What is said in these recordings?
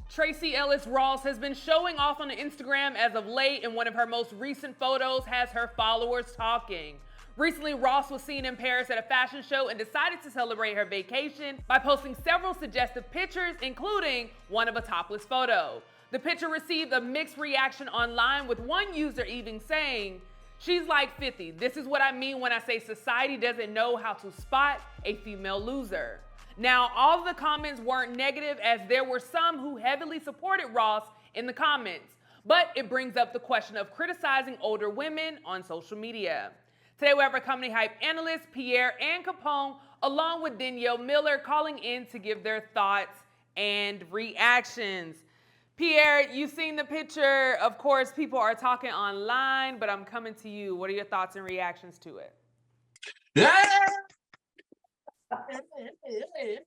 Tracee Ellis Ross has been showing off on Instagram as of late, and one of her most recent photos has her followers talking. Recently, Ross was seen in Paris at a fashion show and decided to celebrate her vacation by posting several suggestive pictures, including one of a topless photo. The picture received a mixed reaction online, with one user even saying, "She's like 50. This is what I mean when I say society doesn't know how to spot a female loser." Now, all of the comments weren't negative, as there were some who heavily supported Ross in the comments, but it brings up the question of criticizing older women on social media. Today we have our company hype analysts, Pierre and Capone, along with Danielle Miller, calling in to give their thoughts and reactions. Pierre, you've seen the picture. Of course, people are talking online, but I'm coming to you. What are your thoughts and reactions to it? Yeah.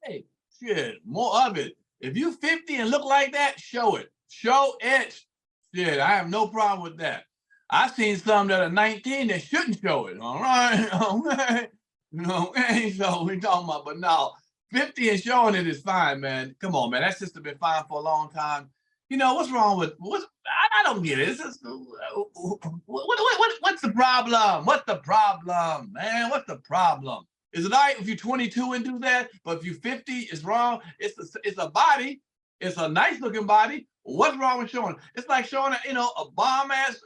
Hey. Shit, more of it. If you 50 and look like that, show it. Show it. Shit, I have no problem with that. I've seen some that are 19 that shouldn't show it. All right. You know, ain't so we talking about, but no, 50 and showing it is fine, man. Come on, man. That system been fine for a long time. You know, what's wrong with I don't get it. It's just, what's the problem? What's the problem, man? What's the problem? Is it all right if you're 22 and do that? But if you're 50, it's wrong. It's a body. It's a nice looking body. What's wrong with showing? It's like showing a bomb ass,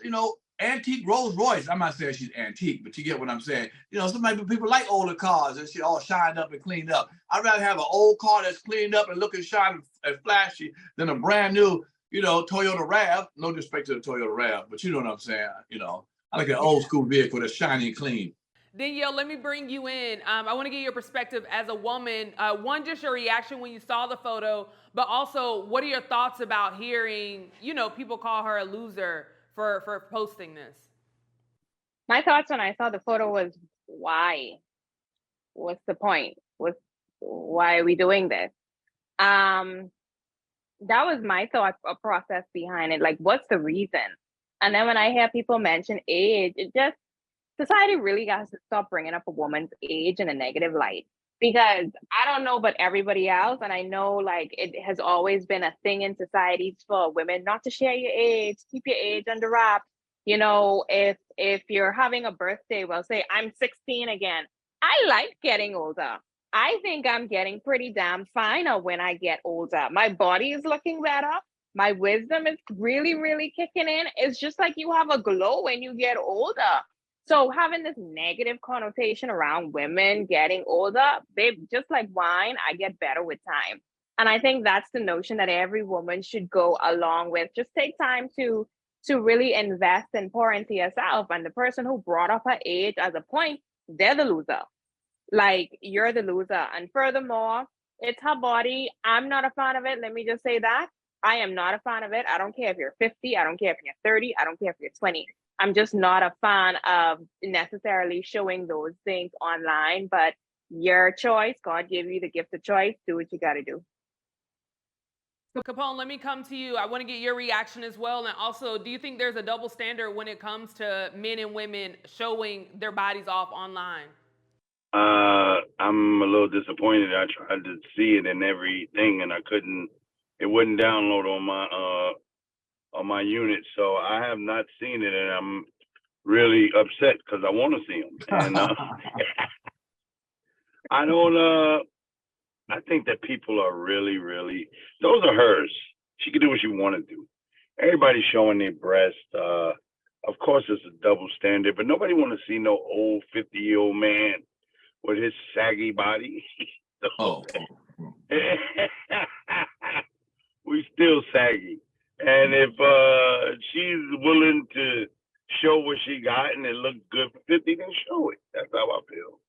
antique Rolls Royce. I'm not saying she's antique, but you get what I'm saying. Sometimes people like older cars and shit all shined up and cleaned up. I'd rather have an old car that's cleaned up and looking shiny and flashy than a brand new, Toyota RAV. No disrespect to the Toyota RAV, but you know what I'm saying. I like an old school vehicle that's shiny and clean. Danielle, let me bring you in. I want to get your perspective as a woman. One, just your reaction when you saw the photo, but also, what are your thoughts about hearing, people call her a loser for posting this? My thoughts when I saw the photo was, why? What's the point? Why are we doing this? That was my thought process behind it. Like, what's the reason? And then when I hear people mention age, society really has to stop bringing up a woman's age in a negative light, because I don't know about everybody else, and I know it has always been a thing in society for women not to share your age, keep your age under wraps. If you're having a birthday, well, say I'm 16 again. I like getting older. I think I'm getting pretty damn fine when I get older. My body is looking better. My wisdom is really, really kicking in. It's just like you have a glow when you get older. So having this negative connotation around women getting older, babe, just like wine, I get better with time. And I think that's the notion that every woman should go along with. Just take time to really invest and pour into yourself. And the person who brought up her age as a point, they're the loser. Like, you're the loser. And furthermore, it's her body. I'm not a fan of it. Let me just say that. I am not a fan of it. I don't care if you're 50. I don't care if you're 30. I don't care if you're 20. I'm just not a fan of necessarily showing those things online, but your choice. God gave you the gift of choice. Do what you got to do. Capone, let me come to you. I want to get your reaction as well. And also, do you think there's a double standard when it comes to men and women showing their bodies off online? I'm a little disappointed. I tried to see it and everything, and I couldn't. It wouldn't download on my unit, so I have not seen it, and I'm really upset because I want to see them. And I don't. I think that people are really, really. Those are hers. She can do what she want to do. Everybody's showing their breast. Of course, it's a double standard, but nobody want to see no old 50-year-old man with his saggy body. Oh. We still saggy. And if she's willing to show what she got and it looked good for 50, then show it. That's how I feel.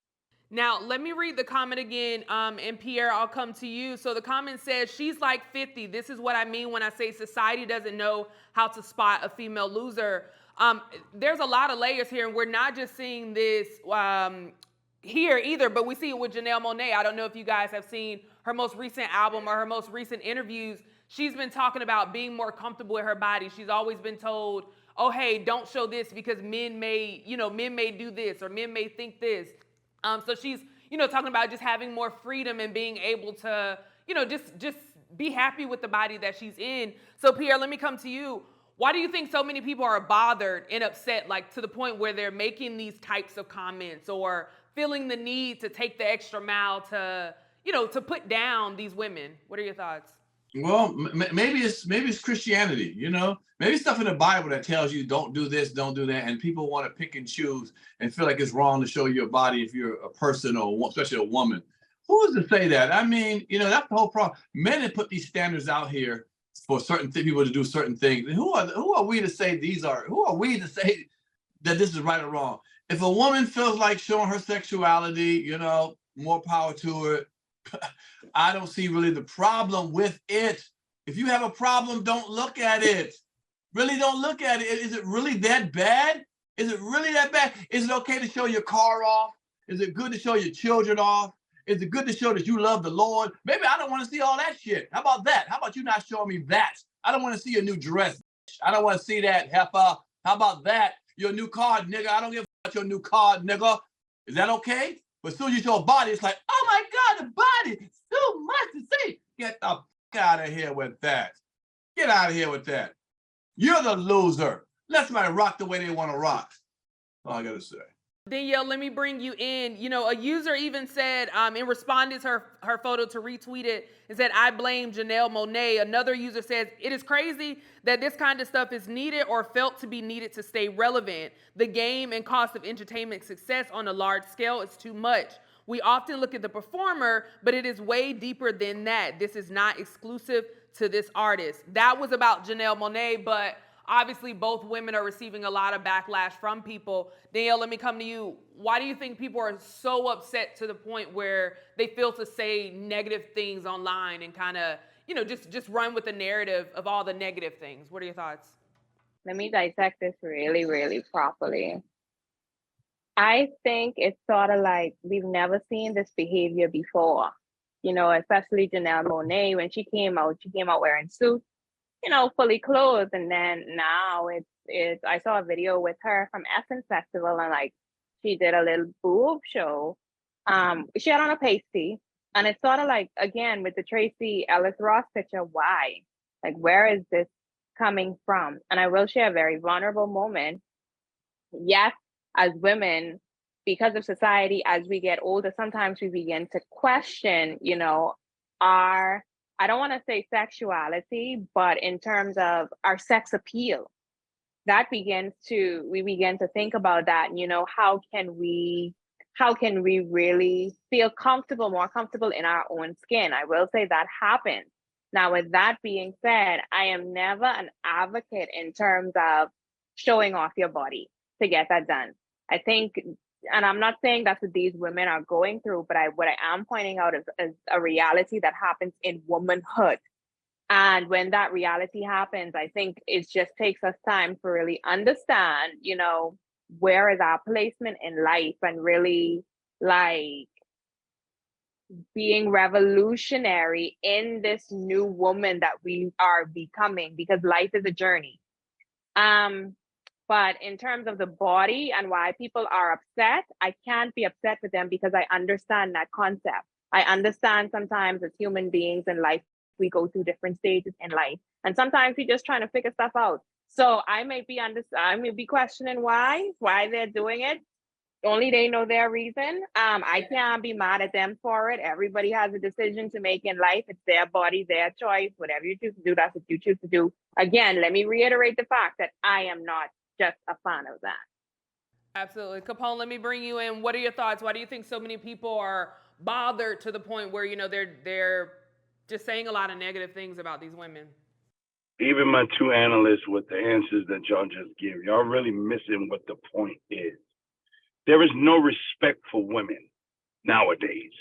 Now, let me read the comment again, and Pierre, I'll come to you. So the comment says, "She's like 50. This is what I mean when I say society doesn't know how to spot a female loser." There's a lot of layers here, and we're not just seeing this here either, but we see it with Janelle Monáe. I don't know if you guys have seen her most recent album or her most recent interviews. She's been talking about being more comfortable with her body. She's always been told, oh, hey, don't show this because men may do this or men may think this. So she's, talking about just having more freedom and being able to, just be happy with the body that she's in. So Pierre, let me come to you. Why do you think so many people are bothered and upset, like to the point where they're making these types of comments or feeling the need to take the extra mile to, to put down these women? What are your thoughts? Well, maybe it's Christianity, maybe stuff in the Bible that tells you don't do this, don't do that, and people want to pick and choose and feel like it's wrong to show your body if you're a person or especially a woman. Who is to say that? I mean, that's the whole problem. Men have put these standards out here for certain people to do certain things. And who are we to say who are we to say that this is right or wrong? If a woman feels like showing her sexuality, more power to it. I don't see really the problem with it. If you have a problem, don't look at it. Really don't look at it. Is it really that bad? Is it really that bad? Is it okay to show your car off? Is it good to show your children off? Is it good to show that you love the Lord? Maybe I don't want to see all that shit. How about that? How about you not showing me that? I don't want to see your new dress. I don't want to see that, heifer. How about that? Your new car, nigga. I don't give a about your new car, nigga. Is that okay? But as soon as you show a body, it's like, oh my God, the body, so much to see. Get the fuck out of here with that. Get out of here with that. You're the loser. Let somebody rock the way they want to rock. That's all I got to say. Danielle, let me bring you in. A user even said, in responded to her photo to retweet it, and said, I blame Janelle Monáe. Another user says, it is crazy that this kind of stuff is needed or felt to be needed to stay relevant. The game and cost of entertainment success on a large scale is too much. We often look at the performer, but it is way deeper than that. This is not exclusive to this artist. That was about Janelle Monáe, but obviously, both women are receiving a lot of backlash from people. Danielle, let me come to you. Why do you think people are so upset to the point where they feel to say negative things online and kind of, just run with the narrative of all the negative things? What are your thoughts? Let me dissect this really, really properly. I think it's sort of like we've never seen this behavior before. Especially Janelle Monáe, when she came out wearing suits, fully clothed. And then now I saw a video with her from Essence Festival, and like she did a little boob show. She had on a pasty, and it's sort of like, again, with the Tracee Ellis Ross picture, why? Like, where is this coming from? And I will share a very vulnerable moment. Yes, as women, because of society, as we get older, sometimes we begin to question, our, I don't want to say sexuality, but in terms of our sex appeal, we begin to think about that. How can we really feel more comfortable in our own skin? I will say that happens. Now, with that being said, I am never an advocate in terms of showing off your body to get that done. I think, and I'm not saying that's what these women are going through, but what I am pointing out is a reality that happens in womanhood. And when that reality happens, I think it just takes us time to really understand, where is our placement in life, and really like being revolutionary in this new woman that we are becoming, because life is a journey. But in terms of the body and why people are upset, I can't be upset with them because I understand that concept. I understand sometimes as human beings in life, we go through different stages in life, and sometimes we're just trying to figure stuff out. So I may be questioning why they're doing it. Only they know their reason. I can't be mad at them for it. Everybody has a decision to make in life. It's their body, their choice. Whatever you choose to do, that's what you choose to do. Again, let me reiterate the fact that I am not just a fan of that. Absolutely. Capone, let me bring you in. What are your thoughts? Why do you think so many people are bothered to the point where, they're just saying a lot of negative things about these women? Even my two analysts with the answers that y'all just give, y'all really missing what the point is. There is no respect for women nowadays.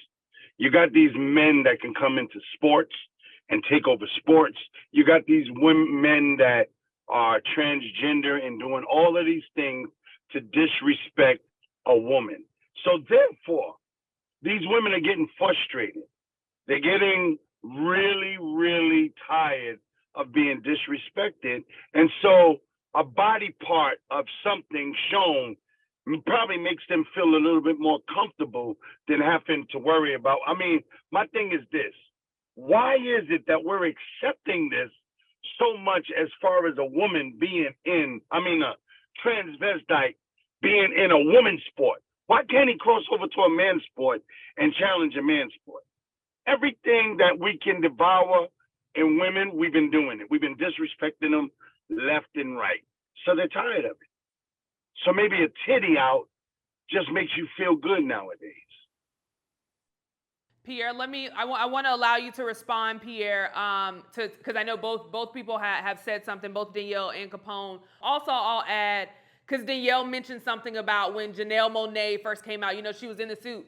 You got these men that can come into sports and take over sports. You got these men that are transgender and doing all of these things to disrespect a woman. So therefore, these women are getting frustrated. They're getting really, really tired of being disrespected. And so a body part of something shown probably makes them feel a little bit more comfortable than having to worry about. I mean, my thing is this. Why is it that we're accepting this so much as far as a woman being a transvestite being in a woman's sport? Why can't he cross over to a man's sport and challenge a man's sport? Everything that we can devour in women, we've been doing it. We've been disrespecting them left and right. So they're tired of it. So maybe a titty out just makes you feel good nowadays. Pierre, I want to allow you to respond, Pierre, because I know both people have said something, both Danielle and Capone. Also, I'll add, because Danielle mentioned something about when Janelle Monáe first came out, she was in the suit.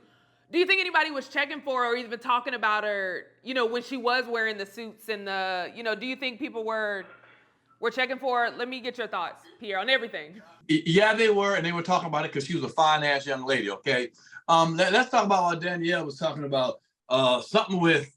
Do you think anybody was checking for her or even talking about her, when she was wearing the suits and do you think people were checking for her? Let me get your thoughts, Pierre, on everything. Yeah, they were, and they were talking about it because she was a fine-ass young lady, okay? Let's talk about what Danielle was talking about. Something with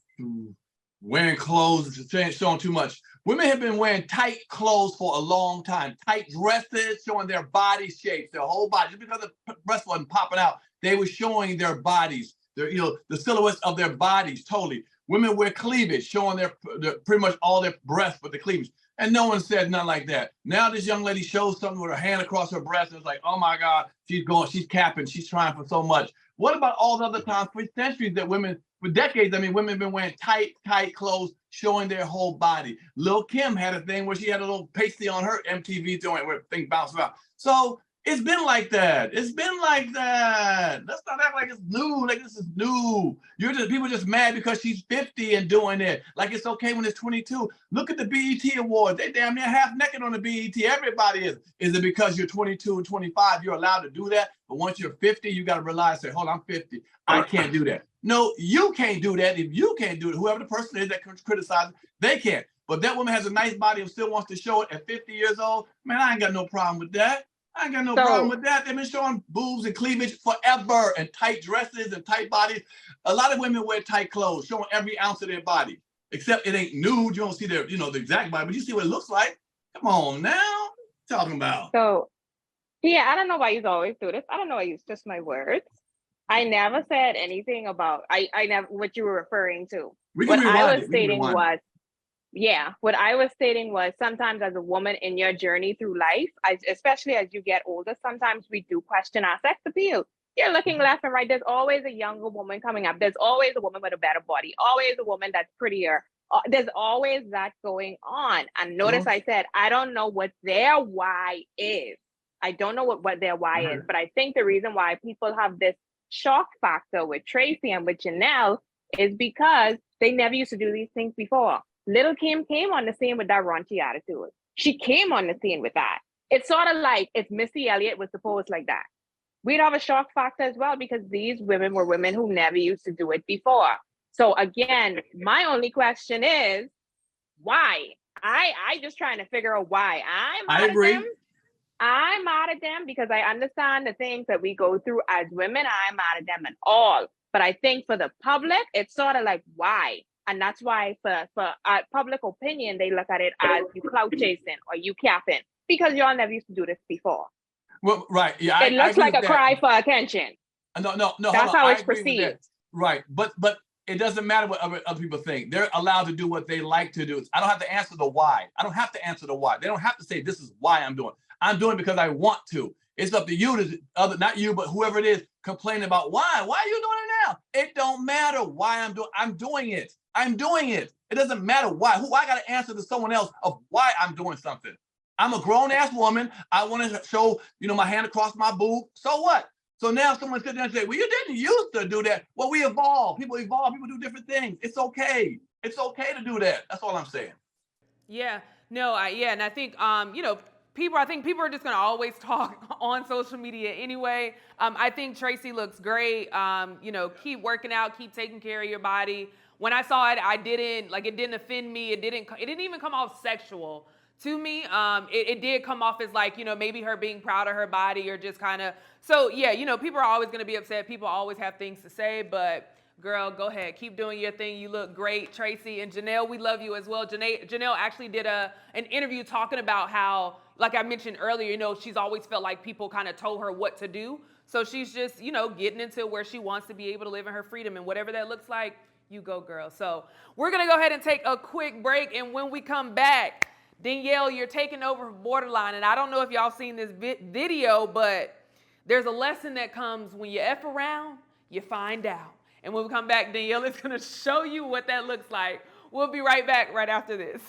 wearing clothes, showing too much. Women have been wearing tight clothes for a long time, tight dresses, showing their body shapes, their whole body. Just because the breast wasn't popping out, they were showing their bodies, the silhouettes of their bodies totally. Women wear cleavage, showing their pretty much all their breasts with the cleavage. And no one said nothing like that. Now this young lady shows something with her hand across her breast, and it's like, oh my God, she's capping, she's trying for so much. What about all the other times for centuries that women, for decades, women have been wearing tight clothes, showing their whole body. Lil' Kim had a thing where she had a little pasty on her MTV joint where things bounced around. So it's been like that. It's been like that. Let's not act like it's new, like this is new. People just mad because she's 50 and doing it. Like it's okay when it's 22. Look at the BET Awards. They damn near half naked on the BET. Everybody is. Is it because you're 22 and 25, you're allowed to do that? But once you're 50, you got to realize, say, hold on, I'm 50. I can't do that. No, you can't do that. If you can't do it, whoever the person is that criticizes, they can't. But that woman has a nice body and still wants to show it at 50 years old. Man, I ain't got no problem with that. I ain't got no problem with that. They've been showing boobs and cleavage forever and tight dresses and tight bodies. A lot of women wear tight clothes, showing every ounce of their body, except it ain't nude. You don't see their, the exact body, but you see what it looks like. Come on now. What you talking about? So, yeah, I don't know why you always do this. I don't know why you twist my words. I never said anything about, I never, what you were referring to. What I was stating was sometimes as a woman in your journey through life, especially as you get older, sometimes we do question our sex appeal. You're looking left and right. There's always a younger woman coming up. There's always a woman with a better body, always a woman that's prettier. There's always that going on. And notice I said, I don't know what their why is. I don't know what their why is, but I think the reason why people have this shock factor with Tracee and with Janelle is because they never used to do these things before. Little Kim came on the scene with that raunchy attitude. She came on the scene with that. It's sort of like if Missy Elliott was supposed like that. We'd have a shock factor as well because these women were women who never used to do it before. So again, my only question is why? I just trying to figure out why. I agree. I'm mad at them because I understand the things that we go through as women. I'm mad at them and all. But I think for the public, it's sort of like, why? And that's why for public opinion, they look at it as you clout chasing or you capping because y'all never used to do this before. Well, right. Yeah, it looks like a cry for attention. No. That's how it's perceived. Right. But it doesn't matter what other people think. They're allowed to do what they like to do. I don't have to answer the why. I don't have to answer the why. They don't have to say, this is why I'm doing it. I'm doing it because I want to. It's up to you to, not you, but whoever it is, complain about why. Why are you doing it now? It don't matter why I'm doing it. I'm doing it. It doesn't matter why. I got to answer to someone else of why I'm doing something. I'm a grown-ass woman. I want to show, my hand across my boob. So what? So now someone sit there and say, well, you didn't used to do that. Well, we evolve. People evolve. People do different things. It's okay. It's okay to do that. That's all I'm saying. Yeah. No, and I think, people are just going to always talk on social media anyway. I think Tracee looks great. Keep working out, keep taking care of your body. When I saw it, it didn't offend me. It didn't even come off sexual to me. It did come off as like, maybe her being proud of her body or just kind of, so yeah, people are always going to be upset. People always have things to say, but girl, go ahead. Keep doing your thing. You look great, Tracee. And Janelle, we love you as well. Janelle actually did an interview talking about how, like I mentioned earlier, she's always felt like people kind of told her what to do. So she's just, getting into where she wants to be able to live in her freedom and whatever that looks like, You go, girl. So we're going to go ahead and take a quick break. And when we come back, Danielle, you're taking over for Borderline. And I don't know if y'all seen this video, but there's a lesson that comes when you F around, you find out. And when we come back, Danielle is going to show you what that looks like. We'll be right back right after this.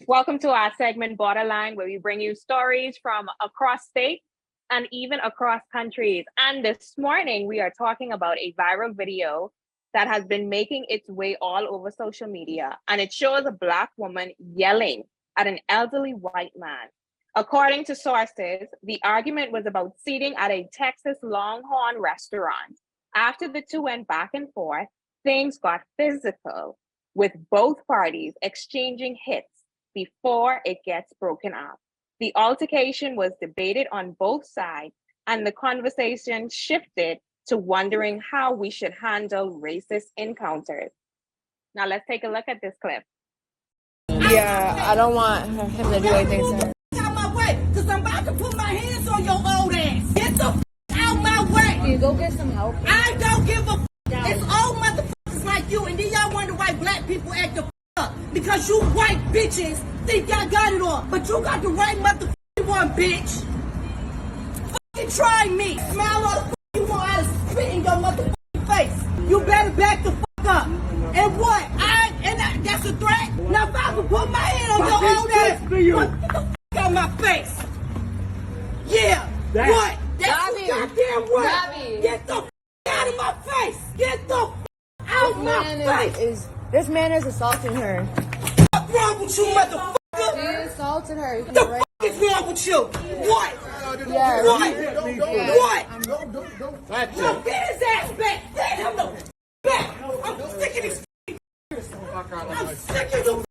Welcome to our segment Borderline, where we bring you stories from across states and even across countries. And this morning, we are talking about a viral video that has been making its way all over social media. And it shows a Black woman yelling at an elderly white man. According to sources, the argument was about seating at a Texas Longhorn restaurant. After the two went back and forth, things got physical, with both parties exchanging hits before it gets broken up. The altercation was debated on both sides, and the conversation shifted to wondering how we should handle racist encounters. Now let's take a look at this clip. Yeah, I don't want him to do anything to her. Out my way, because I'm about to put my hands on your old ass. Get the out my way. Can you go get some help? I don't give a It's old motherfuckers like you, and then y'all wonder why Black people act the up. Because you white bitches think y'all got it all. But you got the right motherfucking one, bitch. Fucking try me. Smile all the you want out of spit in your motherfucking face. You better back the fuck up. And what? That's a threat? Now if I can put my hand on your old ass, get the fuck out my face. Yeah. What? That's the goddamn word. Gabby. Get the fuck out of my face. Get the fuck out my face. This man is assaulting her. What's wrong with you, motherfucker? He assaulted her. What the fuck is wrong with you? What? Yeah. What? No, get his ass back. Get him the back. I'm sick of this. I'm sick of the.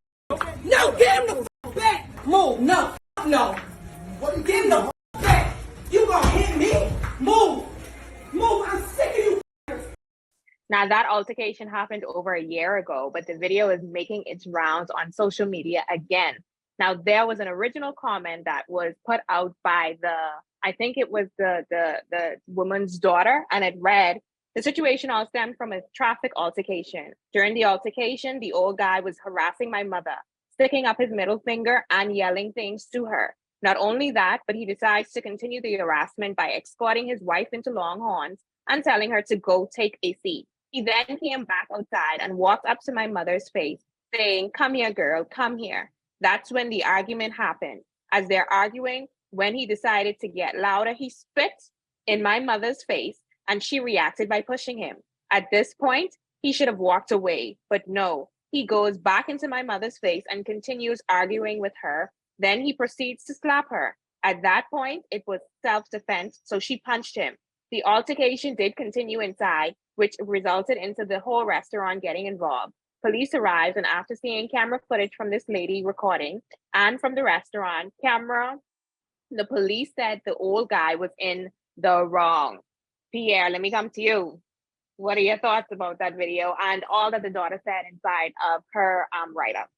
No, get him the back. Move. No. Get him the back. You gonna hit me? Move. I'm sick of you. Now, that altercation happened over a year ago, but the video is making its rounds on social media again. Now, there was an original comment that was put out by I think it was the woman's daughter, and it read, "The situation all stemmed from a traffic altercation. During the altercation, the old guy was harassing my mother, sticking up his middle finger and yelling things to her. Not only that, but he decides to continue the harassment by escorting his wife into Longhorns and telling her to go take a seat. He then came back outside and walked up to my mother's face, saying, 'Come here, girl, come here.' That's when the argument happened. As they're arguing, when he decided to get louder, he spit in my mother's face, and she reacted by pushing him. At this point, he should have walked away, but no, he goes back into my mother's face and continues arguing with her. Then he proceeds to slap her. At that point, it was self-defense, so she punched him. The altercation did continue inside, which resulted into the whole restaurant getting involved. Police arrived, and after seeing camera footage from this lady recording and from the restaurant camera, the police said the old guy was in the wrong. Pierre, let me come to you. What are your thoughts about that video and all that the daughter said inside of her write-up?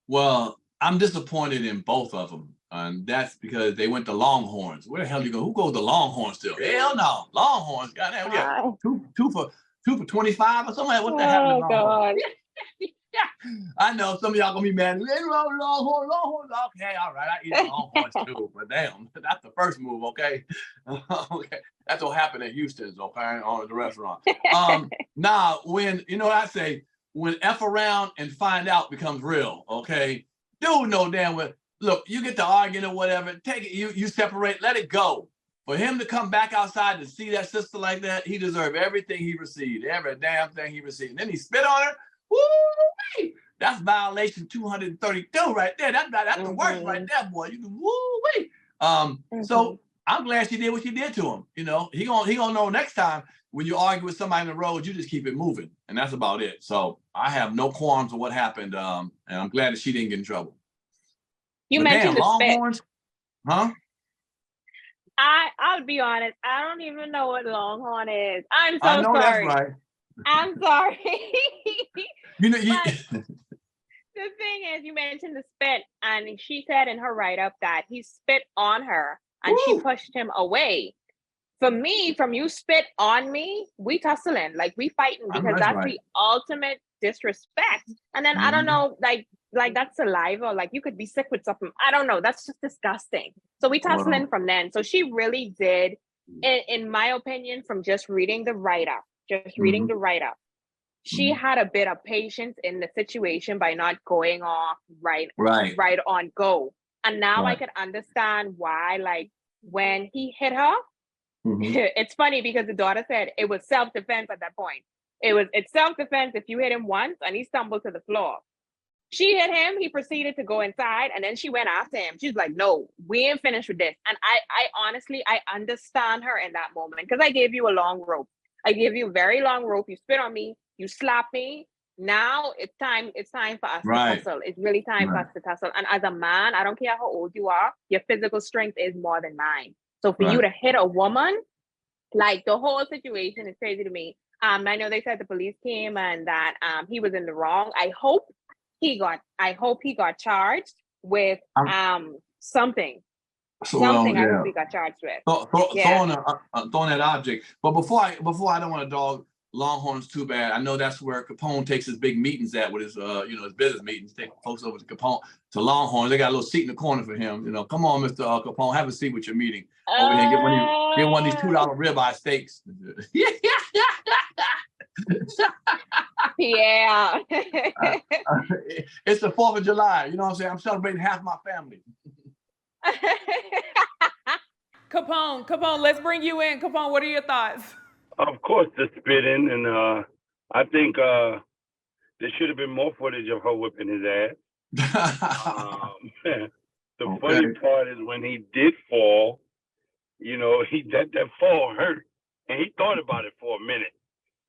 Well, I'm disappointed in both of them. And that's because they went to Longhorns. Where the hell do you go? Who goes to Longhorns still? Hell no. Longhorns, goddamn, yeah. Two for 25 or something like that. What the hell is Longhorns? Yeah. I know some of y'all gonna be mad. Longhorns. Okay, all right. I eat Longhorns too, but damn, that's the first move, okay? Okay. That's what happened at Houston's, okay, on the restaurant. Now, when, you know what I say, when F around and find out becomes real, okay? Dude know damn well. Look, you get to arguing or whatever, take it, you separate, let it go. For him to come back outside to see that sister like that, he deserved everything he received, every damn thing he received. And then he spit on her. Woo-wee! That's violation 232 right there. That's the worst right there, boy. You can woo-wee. So I'm glad she did what she did to him. You know, he gonna know next time when you argue with somebody in the road, you just keep it moving. And that's about it. So I have no qualms of what happened. And I'm glad that she didn't get in trouble. You mentioned the Longhorns, spit. Huh? I'll be honest, I don't even know what Longhorn is. I'm so I know sorry. that's right. I'm sorry. You know, you, But the thing is, you mentioned the spit, and she said in her write-up that he spit on her and she Woo! pushed him away. For me, from you spit on me, we tussling, like we fighting, I know because that's that's right. the ultimate disrespect. And then I don't Mhm. know, like that's saliva, like you could be sick with something. I don't know. That's just disgusting. So we Hold on. tussling from then. So she really did, in my opinion, from just reading the write-up, Mhm. she Mhm. had a bit of patience in the situation by not going off Right. right on go. And now I Right. could understand why, like when he hit her, Mhm. it's funny because the daughter said it was self-defense at that point. It's self-defense if you hit him once and he stumbled to the floor. She hit him, he proceeded to go inside, and then she went after him. She's like, no, we ain't finished with this. And I honestly, I understand her in that moment, because I gave you a long rope. I gave you a very long rope. You spit on me, you slap me. Now it's time for us to Right. tussle. It's really time for Right. us to tussle. And as a man, I don't care how old you are, your physical strength is more than mine. So for you Right. to hit a woman, like the whole situation is crazy to me. I know they said the police came and that he was in the wrong. I hope he got charged with I'm, something. so well, I yeah. hope he got charged with. Yeah. Throwing that object. But before I don't want to dog Longhorns too bad. I know that's where Capone takes his big meetings at with his his business meetings. Take folks over to Capone to Longhorns. They got a little seat in the corner for him. You know, come on, Mr. Capone, have a seat with your meeting over here. And get one of these $2 ribeye steaks. Yeah. It's the 4th of July. You know what I'm saying? I'm celebrating half my family. Capone, let's bring you in. Capone, what are your thoughts? Of course, the spitting, and I think there should have been more footage of her whipping his ass. The Okay. funny part is when he did fall, that fall hurt, and he thought about it for a minute,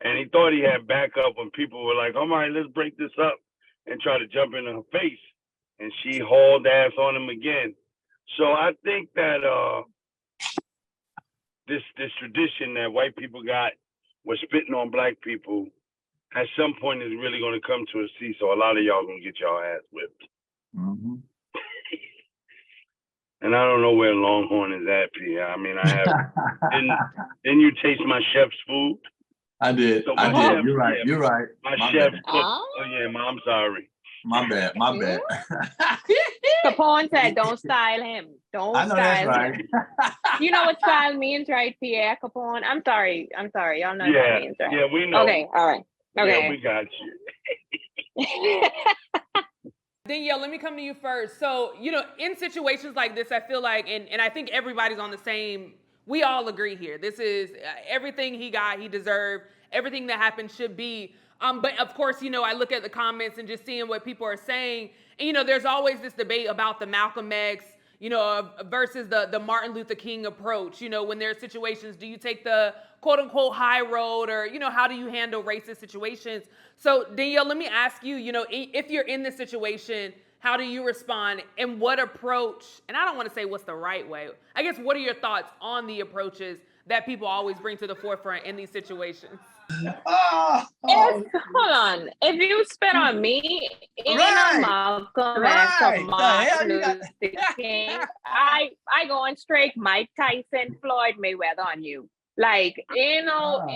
and he thought he had backup when people were like, "All right, let's break this up," and try to jump into her face, and she hauled ass on him again. So I think that this tradition that white people got was spitting on black people at some point is really going to come to a cease. So a lot of y'all gonna get y'all ass whipped. Mm-hmm. And I don't know where Longhorn is at, P. I mean, I have. Didn't you taste my chef's food? I did. So I did. You're right. You're right. My My chef bad. cooked. Oh yeah, I'm sorry. My bad. My bad. Capone said, "Don't style him. Don't I know that's style right. him." You know what style means, right, Pierre Capone? I'm sorry. Y'all know what that means, right? Yeah, we know. Okay, all right. Okay. Yeah, we got you. Danielle, let me come to you first. So, in situations like this, I feel like, and I think everybody's on the same, we all agree here. This is everything he got, he deserved. Everything that happened should be. But of course, I look at the comments and just seeing what people are saying. And, there's always this debate about the Malcolm X, versus the Martin Luther King approach. When there are situations, do you take the quote unquote high road, or, how do you handle racist situations? So Danielle, let me ask you, if you're in this situation, how do you respond, and what approach, and I don't want to say what's the right way, I guess, what are your thoughts on the approaches that people always bring to the forefront in these situations? Hold on. If you spit on me, in a Malcolm X or Martin Luther King, I go on straight Mike Tyson, Floyd Mayweather on you. Like, no,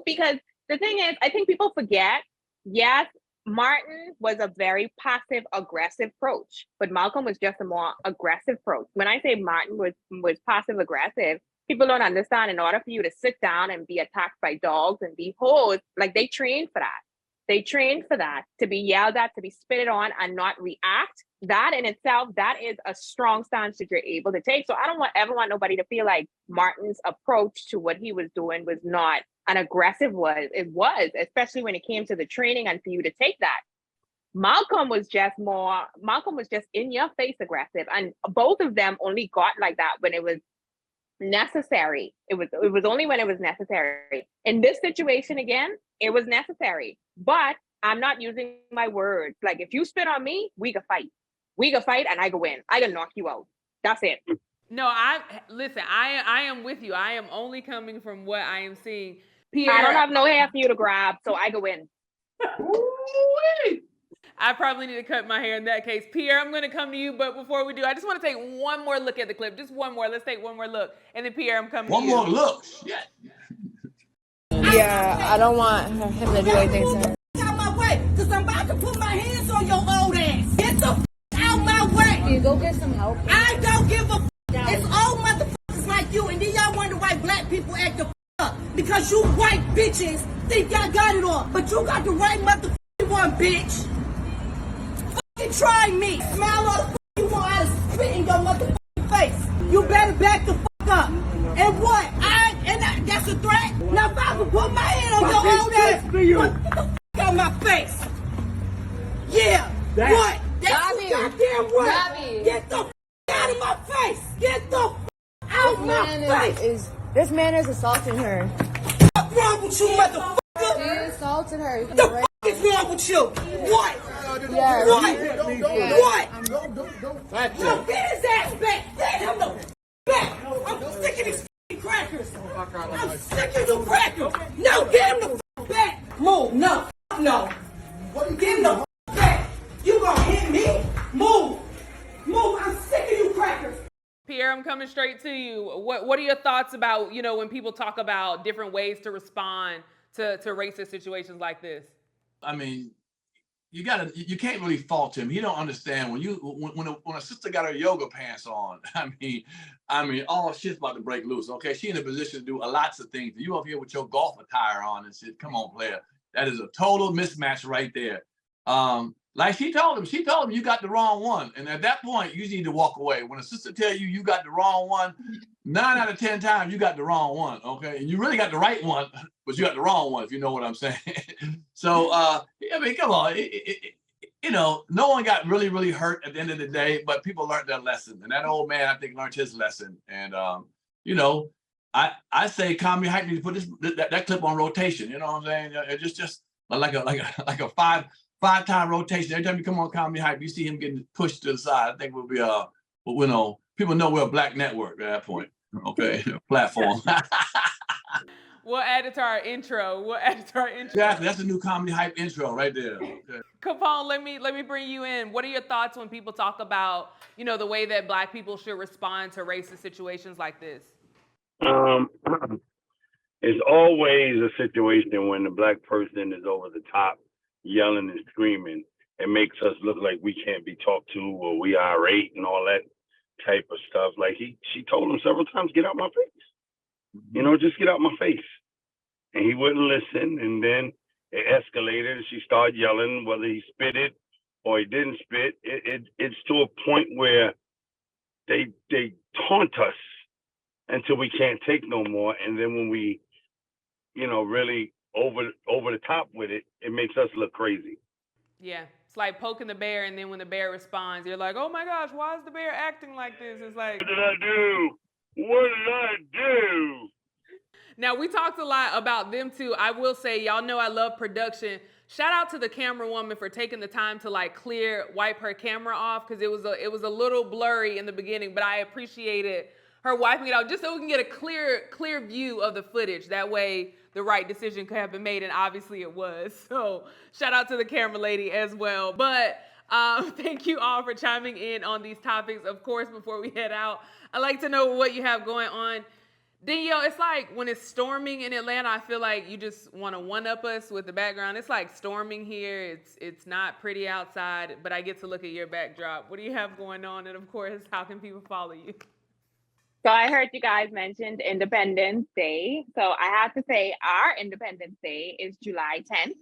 because the thing is, I think people forget, yes, Martin was a very passive aggressive approach, but Malcolm was just a more aggressive approach. When I say Martin was passive aggressive, people don't understand. In order for you to sit down and be attacked by dogs and be hosed, like, they trained for that. They trained for that, to be yelled at, to be spitted on and not react. That in itself, that is a strong stance that you're able to take. So I don't ever want nobody to feel like Martin's approach to what he was doing was not an aggressive one. It was, especially when it came to the training and for you to take that. Malcolm was just in your face aggressive. And both of them only got like that when it was necessary. It was only when it was necessary. In this situation, again, it was necessary. But I'm not using my words. Like, if you spit on me, we can fight. We can fight and I can win. I can knock you out. That's it. No, listen, I am with you. I am only coming from what I am seeing. Pierre, I don't have no hair for you to grab, so I go in. Ooh-wee. I probably need to cut my hair in that case. Pierre, I'm going to come to you, but before we do, I just want to take one more look at the clip. Just one more. Let's take one more look. And then Pierre, I'm coming One to you. more look. Shit. Yeah, I don't want him to do anything to her. Out my way, because I'm about to put my hands on your old ass. Get the out my way. Can you go get some help? I don't give a It's old motherfuckers like you, and then y'all wonder why black people act the up. Because you white bitches think y'all got it all. But you got the right motherfucking one, bitch. Fucking try me. Smile all the you want out of spit in your motherfucking face. You better back the fuck up. And what? That's a threat? Now if I can put my hand on your old ass, get the fuck out my face. Yeah. What? That's you goddamn right. Robbie. Get the fuck out of my face. Get the fuck out my face. This man is assaulting her. What's wrong with you, motherfucker? He assaulted her. The fuck is wrong with you? What? Yeah. What? No, get his ass back. Get him the back. I'm sick of these crackers. I'm sick of you crackers. No, get him the back. Move. No. No. Get him the back. You gonna hit me? Move. Move. I'm sick of you crackers. Pierre, I'm coming straight to you. What are your thoughts about, when people talk about different ways to respond to racist situations like this? I mean, you can't really fault him. He don't understand when a sister got her yoga pants on. I mean, all shit's about to break loose. Okay, she in a position to do lots of things. You up here with your golf attire on and shit. Come on, player. That is a total mismatch right there. Like she told him, you got the wrong one. And at that point, you need to walk away. When a sister tell you got the wrong one, 9 out of 10 times you got the wrong one. Okay, and you really got the right one, but you got the wrong one. If you know what I'm saying. So I mean, come on. No one got really, really hurt at the end of the day, but people learned their lesson. And that old man, I think, learned his lesson. And I say Comedy Hype needs to put that clip on rotation. You know what I'm saying? Just like a five-time rotation. Every time you come on Comedy Hype, you see him getting pushed to the side. I think we'll be people know we're a black network at that point. Okay, platform. We'll add it to our intro. Exactly. That's a new Comedy Hype intro right there. Okay. Capone, let me bring you in. What are your thoughts when people talk about, the way that black people should respond to racist situations like this? It's always a situation when the black person is over the top, yelling and screaming. It makes us look like we can't be talked to or we irate and all that type of stuff. Like she told him several times, get out my face. Just get out my face. And he wouldn't listen. And then it escalated and she started yelling, whether he spit it or he didn't spit. It's to a point where they taunt us until we can't take no more. And then when we, really over the top with it, it makes us look crazy. Yeah, it's like poking the bear, and then when the bear responds, you're like, oh my gosh, why is the bear acting like this? It's like, what did I do? Now, we talked a lot about them too. I will say, y'all know I love production. Shout out to the camera woman for taking the time to wipe her camera off, because it was a little blurry in the beginning, but I appreciated her wiping it out just so we can get a clear view of the footage. That way the right decision could have been made, and obviously it was. So shout out to the camera lady as well. But thank you all for chiming in on these topics. Of course, before we head out, I'd like to know what you have going on. Danielle, it's like when it's storming in Atlanta, I feel like you just want to one-up us with the background. It's like storming here. It's not pretty outside, but I get to look at your backdrop. What do you have going on? And of course, how can people follow you? So I heard you guys mentioned Independence Day. So I have to say our Independence Day is July 10th.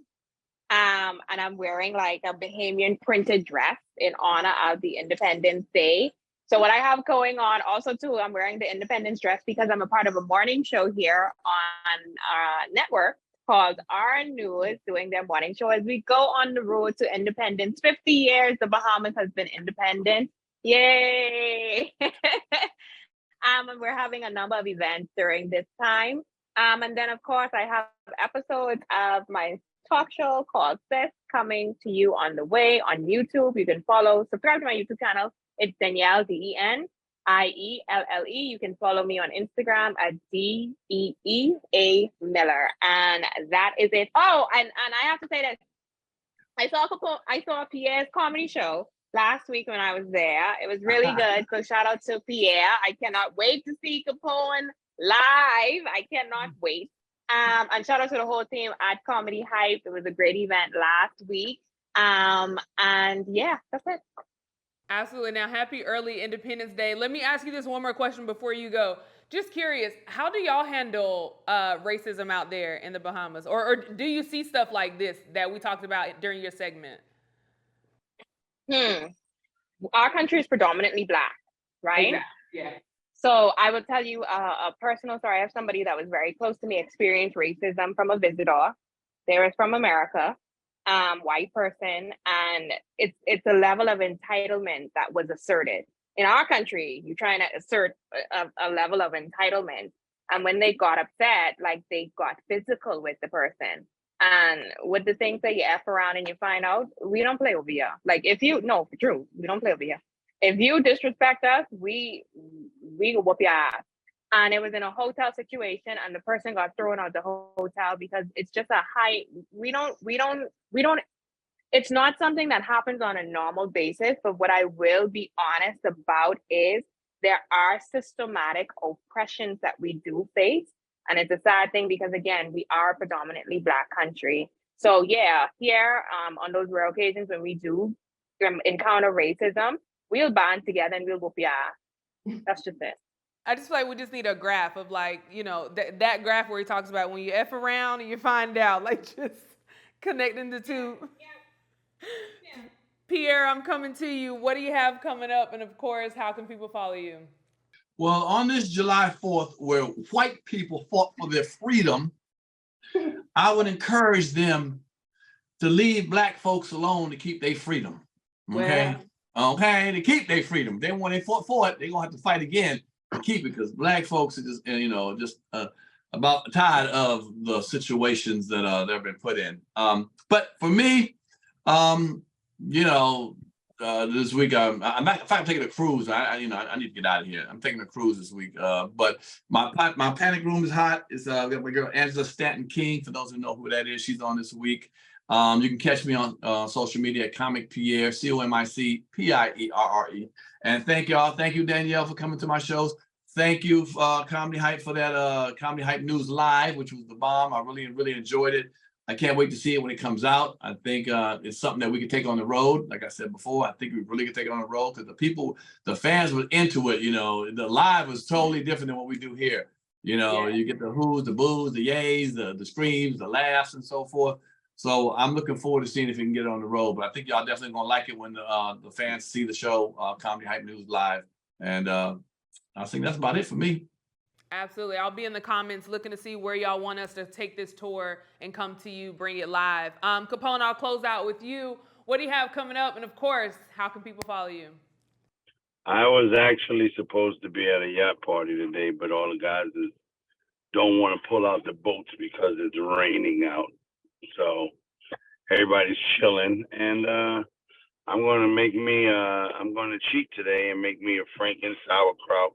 And I'm wearing like a Bahamian printed dress in honor of the Independence Day. So what I have going on also too, I'm wearing the Independence dress because I'm a part of a morning show here on our network called Our News, doing their morning show as we go on the road to independence. 50 years, the Bahamas has been independent. Yay! And we're having a number of events during this time. And then, of course, I have episodes of my talk show called Sis coming to you on the way on YouTube. You can subscribe to my YouTube channel. It's Danielle, D-E-N. IELLE. You can follow me on Instagram at DEEA Miller. And that is it. Oh, and I have to say that I saw Pierre's comedy show last week when I was there. It was really good. So shout out to Pierre. I cannot wait to see Capone live. I cannot wait. And shout out to the whole team at Comedy Hype. It was a great event last week. And yeah, that's it. Absolutely. Now, happy early Independence Day. Let me ask you this one more question before you go. Just curious, how do y'all handle racism out there in the Bahamas? Or do you see stuff like this that we talked about during your segment? Our country is predominantly Black, right? Exactly. Yeah. So I will tell you a personal story. I have somebody that was very close to me experienced racism from a visitor. They were from America, white person, and it's a level of entitlement that was asserted. In our country, you're trying to assert a level of entitlement, and when they got upset, like they got physical with the person. And with the things that you F around and you find out, we don't play over here. Like if you, no, true, we don't play over here. If you disrespect us, we will whoop your ass. And it was in a hotel situation, and the person got thrown out the hotel because it's just a high. We don't. It's not something that happens on a normal basis. But what I will be honest about is there are systematic oppressions that we do face, and it's a sad thing because again, we are a predominantly Black country. So yeah, here on those rare occasions when we do encounter racism, we'll band together and we'll whoop your ass. That's just it. I just feel like we just need a graph of like, you know, that graph where he talks about when you F around and you find out, like just connecting the two. Yeah. Pierre, I'm coming to you. What do you have coming up? And of course, how can people follow you? Well, on this July 4th, where white people fought for their freedom, I would encourage them to leave Black folks alone to keep their freedom. Okay? Well. Okay, to keep their freedom. Then when they fought for it, they're going to have to fight again to keep it, because Black folks are just, you know, just about tired of the situations that they've been put in. But for me, you know, this week in fact, I'm taking a cruise. I need to get out of here. I'm taking a cruise this week. But my panic room is hot. It's got my girl Angela Stanton King. For those who know who that is, she's on this week. You can catch me on social media at Comic Pierre, COMICPIERRE. And thank y'all. Thank you, Danielle, for coming to my shows. Thank you, Comedy Hype, for that Comedy Hype News Live, which was the bomb. I really enjoyed it. I can't wait to see it when it comes out. I think it's something that we can take on the road. Like I said before, I think we really can take it on the road because the fans were into it. You know, the live was totally different than what we do here. You know, You get the whoos, the boos, the yays, the screams, the laughs, and so forth. So I'm looking forward to seeing if we can get it on the road. But I think y'all definitely gonna like it when the fans see the show, Comedy Hype News Live. And I think that's about it for me. Absolutely. I'll be in the comments looking to see where y'all want us to take this tour and come to you, bring it live. Capone, I'll close out with you. What do you have coming up? And of course, how can people follow you? I was actually supposed to be at a yacht party today, but all the guys don't want to pull out the boats because it's raining out. So everybody's chilling, and I'm going to cheat today and make me a Franken sauerkraut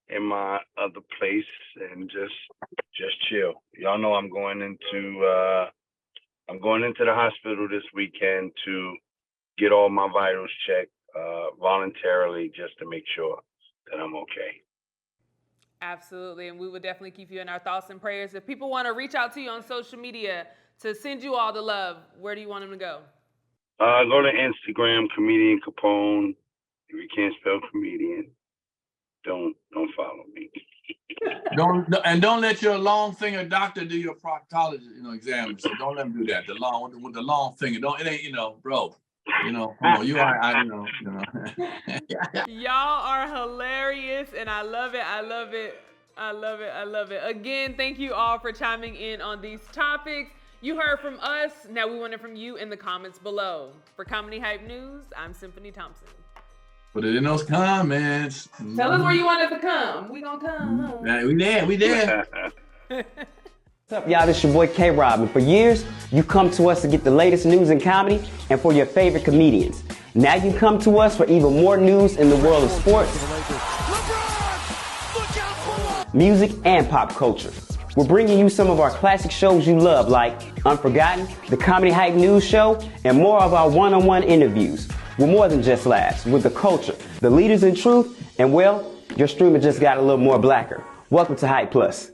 in my other place and just chill. Y'all know I'm going into the hospital this weekend to get all my vitals checked voluntarily, just to make sure that I'm okay. Absolutely, and we will definitely keep you in our thoughts and prayers. If people want to reach out to you on social media to send you all the love, where do you want them to go? Go to Instagram, Comedian Capone. If you can't spell comedian, don't follow me. Don't let your long finger doctor do your proctologist, exam. So don't let him do that. The long finger. It ain't, bro. Come on, you are, Y'all are hilarious, and I love it. I love it. I love it. I love it. Again, thank you all for chiming in on these topics. You heard from us. Now we want it from you in the comments below. For Comedy Hype News, I'm Symphony Thompson. Put it in those comments. Tell us where you want us to come. We gonna come. Yeah, we there. What's up, y'all? This your boy K-Rob, and for years, you come to us to get the latest news in comedy and for your favorite comedians. Now you come to us for even more news in the world of sports, music, and pop culture. We're bringing you some of our classic shows you love, like Unforgotten, the Comedy Hype News Show, and more of our one-on-one interviews. We're more than just laughs. We're the culture, the leaders in truth, and well, your streamer just got a little more blacker. Welcome to Hype Plus.